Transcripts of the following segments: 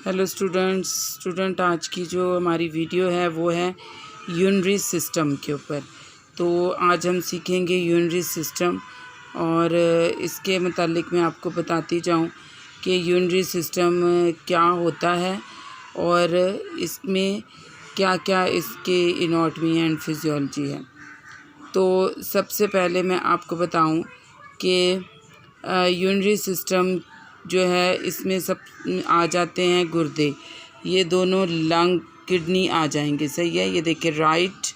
Hello student आज की जो हमारी वीडियो है वो है यूरिनरी सिस्टम के ऊपर। तो आज हम सीखेंगे यूरिनरी सिस्टम और इसके मुतालिक मैं आपको बताती जाऊं कि यूरिनरी सिस्टम क्या होता है और इसमें क्या क्या इसके एनाटॉमी एंड फिजियोलॉजी है। तो सबसे पहले मैं आपको बताऊं कि यूरिनरी सिस्टम जो है इसमें सब आ जाते हैं गुर्दे, ये दोनों लंग किडनी आ जाएंगे, सही है। ये देखिए राइट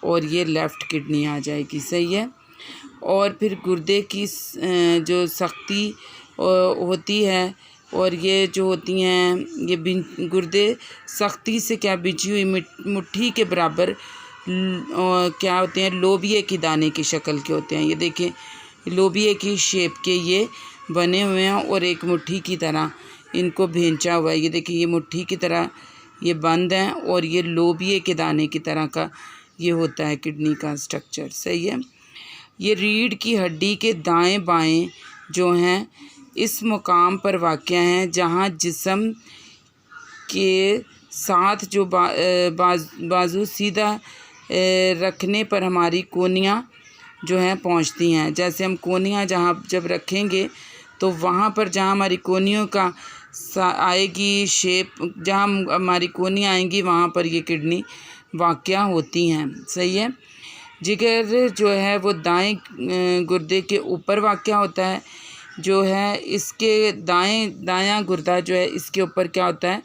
और ये लेफ़्ट किडनी आ जाएगी, सही है। और फिर गुर्दे की जो सख्ती होती है और ये जो होती हैं ये गुर्दे सख्ती से क्या बिछी हुई मुट्ठी के बराबर क्या होते हैं, लोबिये की दाने की शक्ल के होते हैं। ये देखें लोबिये की शेप के ये बने हुए हैं और एक मुट्ठी की तरह इनको भेंचा हुआ है। ये देखिए ये मुट्ठी की तरह ये बंद हैं और ये लोबिये के दाने की तरह का ये होता है किडनी का स्ट्रक्चर, सही है। ये रीढ़ की हड्डी के दाएं बाएं जो हैं इस मुकाम पर वाक़या हैं जहां जिस्म के साथ जो बाजू सीधा रखने पर हमारी कोनियाँ जो हैं पहुंचती हैं। जैसे हम कोनियाँ जहाँ जब रखेंगे तो वहाँ पर जहाँ हमारी कोनियों का आएगी शेप, जहाँ हमारी कोनियाँ आएंगी वहाँ पर ये किडनी वाक़या होती हैं, सही है। जिगर जो है वो दाएं गुर्दे के ऊपर वाक़या होता है, जो है इसके दायां गुर्दा जो है इसके ऊपर क्या होता है,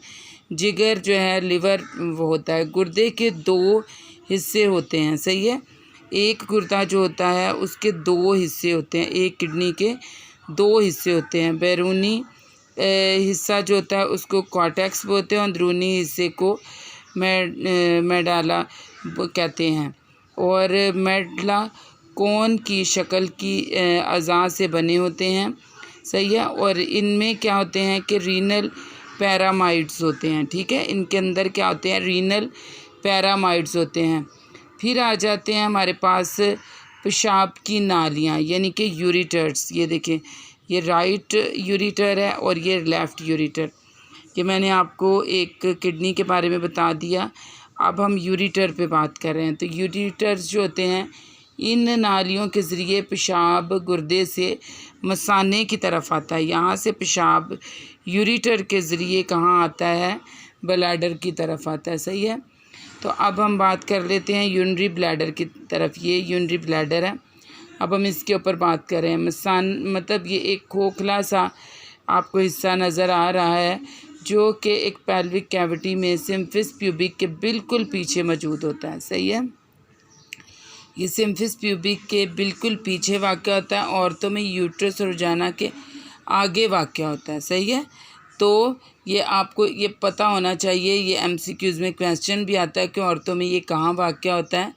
जिगर जो है लिवर वो होता है। गुर्दे के दो हिस्से होते हैं, सही है। एक गुर्दा जो होता है उसके दो हिस्से होते हैं, एक किडनी के दो हिस्से होते हैं। बैरूनी हिस्सा जो होता है उसको कॉर्टेक्स बोलते हैं, अंदरूनी हिस्से को मेडाला कहते हैं। और मेडला कोन की शक्ल की अज़ा से बने होते हैं, सही है। और इनमें क्या होते हैं कि रीनल पैरामाइड्स होते हैं, ठीक है। इनके अंदर क्या होते हैं, रीनल पैरामाइड्स होते हैं। फिर आ जाते हैं हमारे पास पेशाब की नालियाँ यानी कि यूरिटर्स। ये देखें ये राइट यूरिटर है और ये लेफ़्ट यूरिटर। ये मैंने आपको एक किडनी के बारे में बता दिया, अब हम यूरिटर पे बात कर रहे हैं। तो यूरिटर्स जो होते हैं इन नालियों के ज़रिए पेशाब गुर्दे से मसाने की तरफ आता है। यहाँ से पेशाब यूरिटर के ज़रिए कहाँ आता है, ब्लैडर की तरफ आता है, सही है। तो अब हम बात कर लेते हैं यूरिनरी ब्लैडर की तरफ। ये यूरिनरी ब्लैडर है, अब हम इसके ऊपर बात कर रहे हैं। मतलब ये एक खोखला सा आपको हिस्सा नज़र आ रहा है जो कि एक पेल्विक कैविटी में सिम्फिस प्यूबिक के बिल्कुल पीछे मौजूद होता है, सही है। ये सिम्फिस प्यूबिक के बिल्कुल पीछे वाक़या होता है, औरतों में यूट्रस और रोजाना के आगे वाक़या होता है, सही है। तो ये आपको ये पता होना चाहिए, ये एमसीक्यूज़ में क्वेश्चन भी आता है कि औरतों में ये कहाँ वाक़या होता है।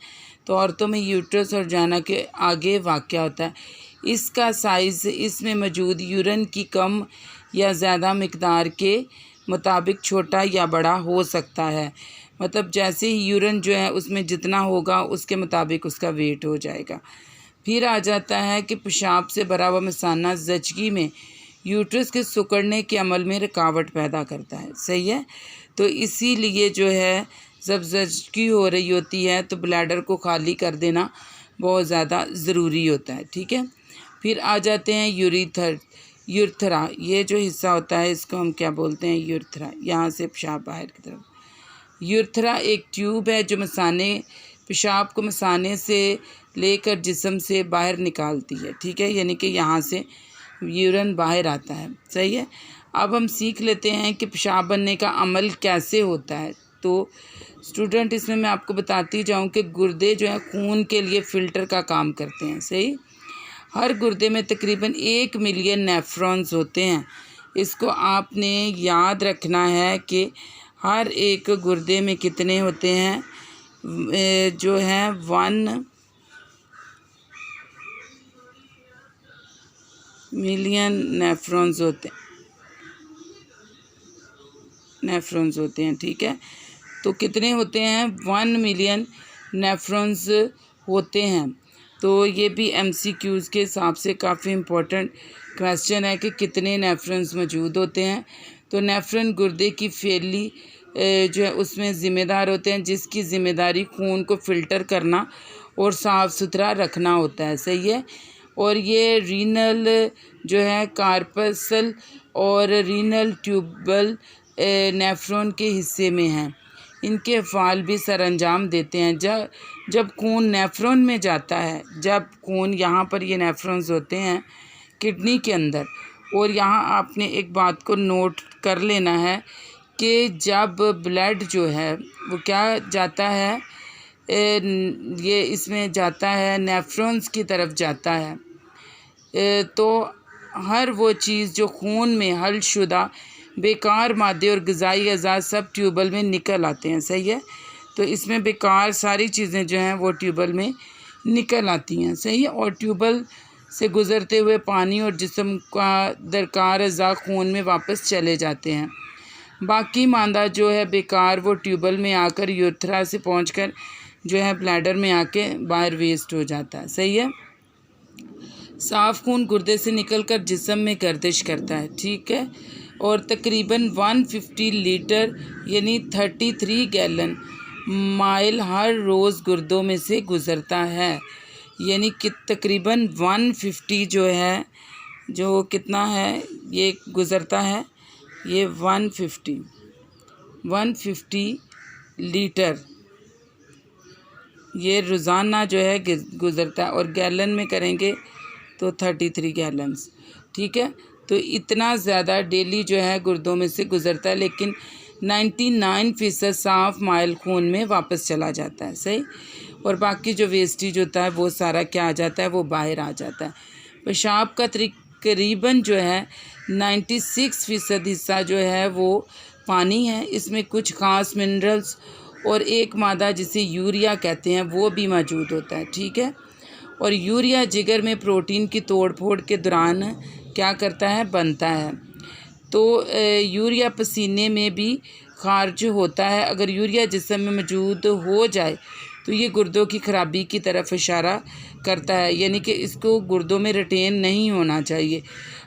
तो औरतों में यूट्रस और जाना के आगे वाक़या होता है। इसका साइज़ इसमें मौजूद यूरिन की कम या ज़्यादा मिक़दार के मुताबिक छोटा या बड़ा हो सकता है। मतलब जैसे ही यूरिन जो है उसमें जितना होगा उसके मुताबिक उसका वेट हो जाएगा। फिर आ जाता है कि पेशाब से भरा हुआ मसाना ज़चगी में यूट्रस के सिकुड़ने के अमल में रुकावट पैदा करता है, सही है। तो इसीलिए जो है जब ज़चगी हो रही होती है तो ब्लैडर को खाली कर देना बहुत ज़्यादा ज़रूरी होता है, ठीक है। फिर आ जाते हैं यूरथरा। ये जो हिस्सा होता है इसको हम क्या बोलते हैं, यूरथरा। यहाँ से पेशाब बाहर की तरफ। यूरथरा एक ट्यूब है जो पेशाब को मसाने से लेकर जिस्म से बाहर निकालती है, ठीक है। यानी कि यहाँ से यूरिन बाहर आता है, सही है। अब हम सीख लेते हैं कि पेशाब बनने का अमल कैसे होता है। तो स्टूडेंट इसमें मैं आपको बताती जाऊं कि गुर्दे जो है खून के लिए फ़िल्टर का काम करते हैं, सही। हर गुर्दे में तकरीबन 1 मिलियन नेफ्रॉन्स होते हैं। इसको आपने याद रखना है कि हर एक गुर्दे में कितने होते हैं, जो है 1 मिलियन नेफ्रॉन्स होते हैं, ठीक है। तो कितने होते हैं, 1 मिलियन नेफ्रॉन्स होते हैं। तो ये भी एमसीक्यूज़ के हिसाब से काफ़ी इम्पोर्टेंट क्वेश्चन है कि कितने नेफ्रॉन्स मौजूद होते हैं। तो नेफ्रॉन गुर्दे की फैली जो है उसमें ज़िम्मेदार होते हैं, जिसकी ज़िम्मेदारी खून को फ़िल्टर करना और साफ़ सुथरा रखना होता है। सही है। और ये रीनल जो है कार्पसल और रीनल ट्यूबल नेफ्रॉन के हिस्से में हैं। इनके अफ़आल भी सरअंजाम देते हैं। जब खून नेफ्रॉन में जाता है, जब खून यहाँ पर ये नेफ्रॉन्स होते हैं किडनी के अंदर, और यहाँ आपने एक बात को नोट कर लेना है कि जब ब्लड जो है वो क्या जाता है, ये इसमें जाता है नेफ्रॉन्स की तरफ जाता है, तो हर वो चीज़ जो खून में हलशुदा बेकार मादे और ग़िज़ाई अज़ा सब ट्यूबल में निकल आते हैं। सही है। तो इसमें बेकार सारी चीज़ें जो हैं वो ट्यूबल में निकल आती हैं। सही है। और ट्यूबल से गुज़रते हुए पानी और जिस्म का दरकार अज़ा खून में वापस चले जाते हैं। बाकी मादा जो है बेकार वो ट्यूबल में आकर यूरेथ्रा से पहुंचकर जो है ब्लैडर में आके बाहर वेस्ट हो जाता है। सही है। साफ़ खून गुर्दे से निकलकर जिस्म में गर्दिश करता है। ठीक है। और तकरीबन 150 लीटर यानी 33 गैलन माइल हर रोज़ गुर्दों में से गुज़रता है। यानी कि तकरीबन 150 जो है, जो कितना है ये गुज़रता है, ये 150 लीटर ये रोज़ाना जो है गुज़रता है। और गैलन में करेंगे तो 33 गैलन्स। ठीक है। तो इतना ज़्यादा डेली जो है गुर्दों में से गुज़रता है, लेकिन 99% साफ़ माइल खून में वापस चला जाता है। सही। और बाकी जो वेस्टेज होता है वो सारा क्या आ जाता है, वो बाहर आ जाता है। पेशाब का तकरीबन जो है 96% हिस्सा जो है वो पानी है। इसमें कुछ ख़ास मिनरल्स और एक मादा जिसे यूरिया कहते हैं वो भी मौजूद होता है। ठीक है। और यूरिया जिगर में प्रोटीन की तोड़ फोड़ के दौरान क्या करता है, बनता है। तो यूरिया पसीने में भी खारिज होता है। अगर यूरिया जिस्म में मौजूद हो जाए तो ये गुर्दों की ख़राबी की तरफ इशारा करता है, यानी कि इसको गुर्दों में रिटेन नहीं होना चाहिए।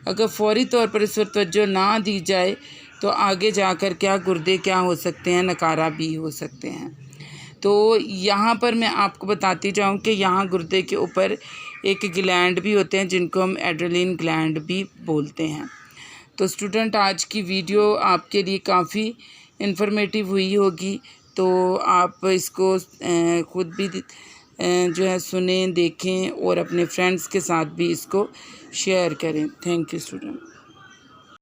अगर फौरी तौर पर इस पर तवज्जो ना दी जाए तो आगे जाकर क्या गुर्दे क्या हो सकते हैं, नकारा भी हो सकते हैं। तो यहाँ पर मैं आपको बताती जाऊँ कि यहाँ गुर्दे के ऊपर एक ग्लैंड भी होते हैं जिनको हम एड्रेनलिन ग्लैंड भी बोलते हैं। तो स्टूडेंट, आज की वीडियो आपके लिए काफ़ी इन्फॉर्मेटिव हुई होगी, तो आप इसको ख़ुद भी जो है सुनें, देखें और अपने फ्रेंड्स के साथ भी इसको शेयर करें। Thank you student.